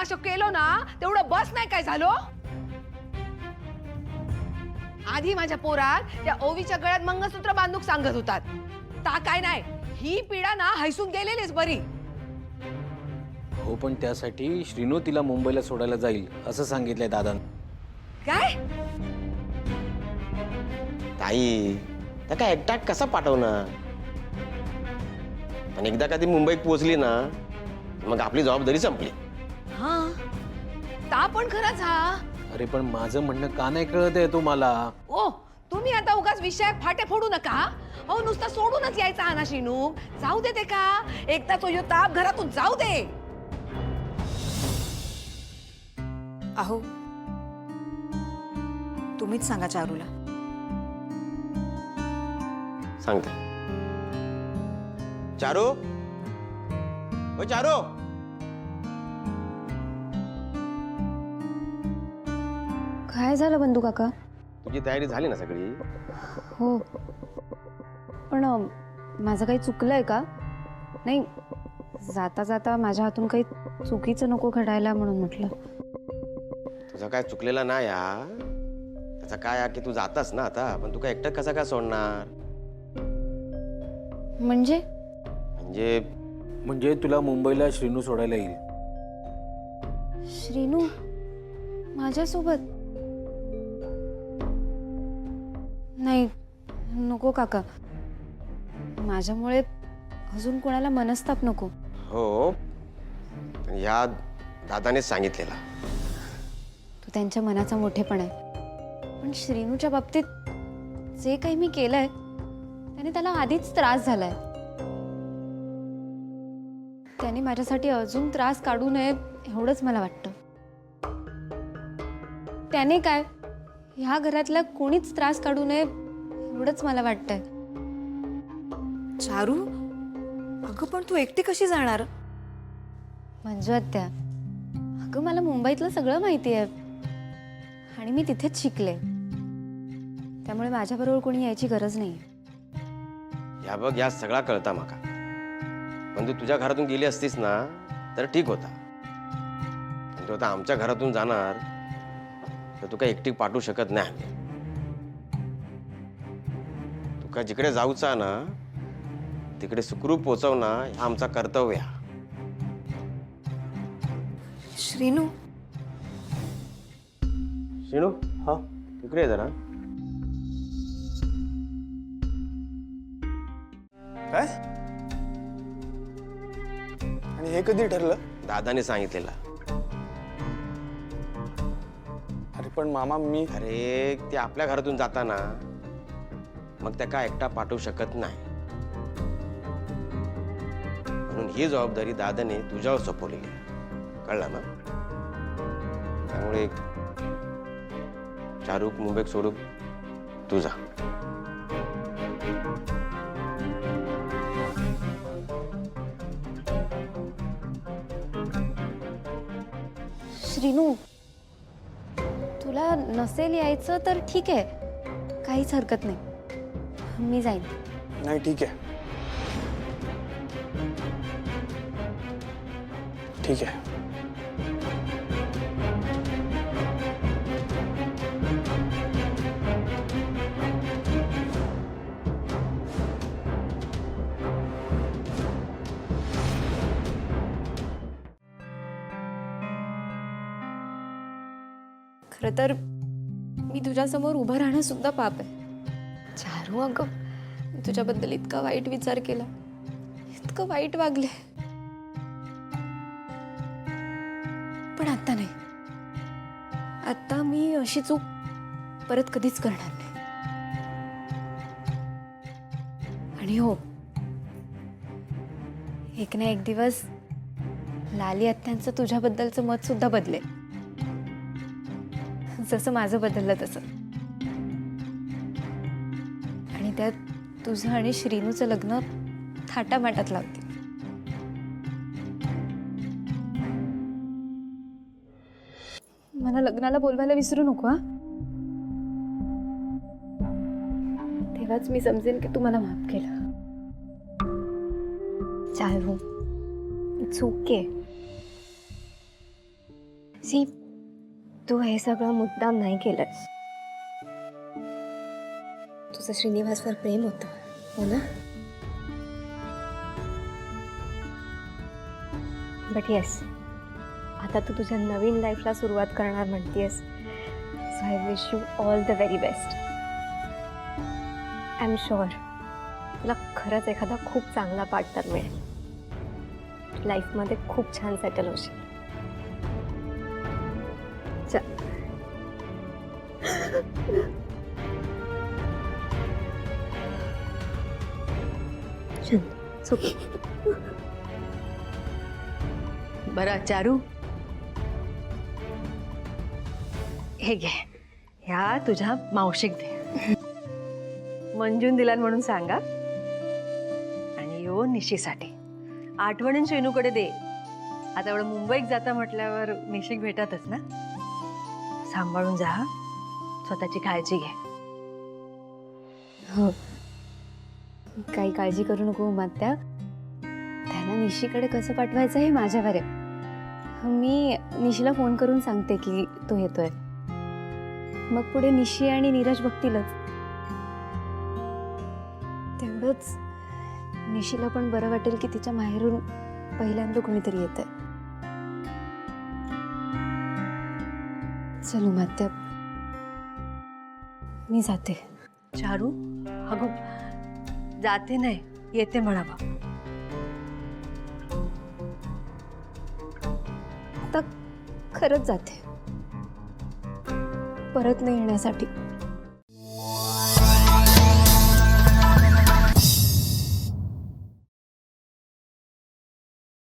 तमाशा केलो ना तेवढं बस नाही काय झालो. आधी माझ्या पोरात त्या ओवीच्या गळ्यात मंगळसूत्र बांधूक सांगत होतात. ता काय नाही, ही पिढा ना हैसून गेलेलीच बरी. हो पण त्यासाठी श्रीनू तिला मुंबईला सोडायला जाईल असं सांगितलंय दादा. काय ताई त्या काय एकटा कसा पाठवणार. पण एकदा का ती मुंबईत पोहोचली ना मग आपली जबाबदारी संपली. हा ता पण खरंच हा. अरे पण माझं म्हणणं का नाही कळत आहे तुम्हाला. ओ तुम्ही आता उगाच विषयात फाटे फोडू नका. हो नुसतं सोडूनच यायचा हा ना शिनू. जाऊ दे ते का एकदा तो यो ताप घरातून जाऊ दे. अहो तुम्हीच सांगा चारूला. सांगते. चारू ओ चारू. काय झालं बंधू काका? तुझी तयारी झाली ना सगळी? हो पण माझं काही चुकलंय का? नाही जाता जाता माझ्या हातून काही चुकीचं नको घडायला म्हणून म्हटलं. तुझा काय चुकलेला नाही हा. त्याचा काय की तू जातास ना आता. पण तू काय एकटं कसा काय सोडणार. म्हणजे म्हणजे तुला मुंबईला श्रीनू सोडायला येईल. श्रीनू माझ्यासोबत? नाही नको काका. माझ्यामुळे अजून कोणाला मनस्ताप नको. हो या दादानेच सांगितलेला. तो त्यांच्या मनाचा मोठेपणा आहे. पण श्रीनूच्या बाबतीत जे काही मी केलंय त्याने त्याला आधीच त्रास झालाय. त्याने माझ्यासाठी अजून त्रास काढू नये एवढंच मला वाटतं. त्याने काय ह्या घरातला कोणीच त्रास काढू नये एवढंच मला वाटतंय. चारू अगं पण तू एकटी कशी जाणार? मंजू आत्या, अगं मला मुंबईतलं सगळं माहिती आहे आणि मी तिथेच शिकले. त्यामुळे माझ्याबरोबर कोणी यायची गरज नाही. या बघ या सगळा कळता माका. पण तू तुझ्या घरातून गेली असतीस ना तर ठीक होता. पण तू आता आमच्या घरातून जाणार तर तू काय एकटी पाठवू शकत नाही. तू का जिकडे जाऊचा ना तिकडे सुखरूप पोचवणं हा आमचा कर्तव्य आहे. श्रीनू शिणू हा इकडे ये जरा. काय? आणि हे कधी ठरलं? दादाने सांगितलेला. अरे पण मामा मी अरे ते आपल्या घरातून जाताना मग त्या काय एकटा पाठवू शकत नाही. म्हणून ही जबाबदारी दादाने तुझ्यावर सोपवलेली आहे. कळलं ना. त्यामुळे चारूक मुंबईत सोडूक तुझा. श्रीनू तुला नसेल यायचं तर ठीक आहे, काहीच हरकत नाही. मी जाईन. नाही ठीक आहे. ठीक आहे. खरं तर मी तुझ्यासमोर उभं राहणं सुद्धा पाप आहे. चारू अगं मी तुझ्याबद्दल इतका वाईट विचार केला, इतकं वाईट वागले. पण आता नाही. आता मी अशी चूक परत कधीच करणार नाही. आणि हो एक ना एक दिवस लाली आत्यांचं तुझ्याबद्दलचं मत सुद्धा बदलेल. जसं माझं बदललं तसं. आणि त्यात तुझं आणि श्रीनूचं लग्न थाटामाटात लावते. मला लग्नाला बोलवायला विसरू नको हा. तेव्हाच मी समजेन की तू मला माफ केलं. चालू चूक आहे. सी तू हे सगळं मुद्दाम नाही केलंस. तुझं श्रीनिवासवर प्रेम होतं हो ना. बट येस, आता तू तुझ्या नवीन लाईफला सुरुवात करणार म्हणतेस. So I wish you all the very best. I am sure तुला खरंच एखादा खूप चांगला पार्टनर मिळेल. लाईफमध्ये खूप छान सेटल होशील. बरं चारू, हे घे, ह्या तुझ्या मावशीक दे. मंजून दिलान म्हणून सांगा. आणि यो निशीसाठी आठवणीन श्रीनूकडे दे. आता एवढं मुंबईत जाता म्हटल्यावर निशिक भेटतच ना. सांभाळून जा, स्वतःची काळजी घे. हो, काही काळजी करू नको उमात्या. त्याला निशीकडे कसं पाठवायचं हे माझ्यावर आहे. मी निशीला फोन करून सांगते की तो येतोय. मग पुढे निशी आणि नीरज बघतीलच. तेवढंच निशीला पण बरं वाटेल की तिच्या माहेरून पहिल्यांदा कोणीतरी येतंय. चल उमात्या, मी जाते. चारू, अगो जाते नाही, येते म्हणावं. आता खरंच जाते, परत नाही येण्यासाठी.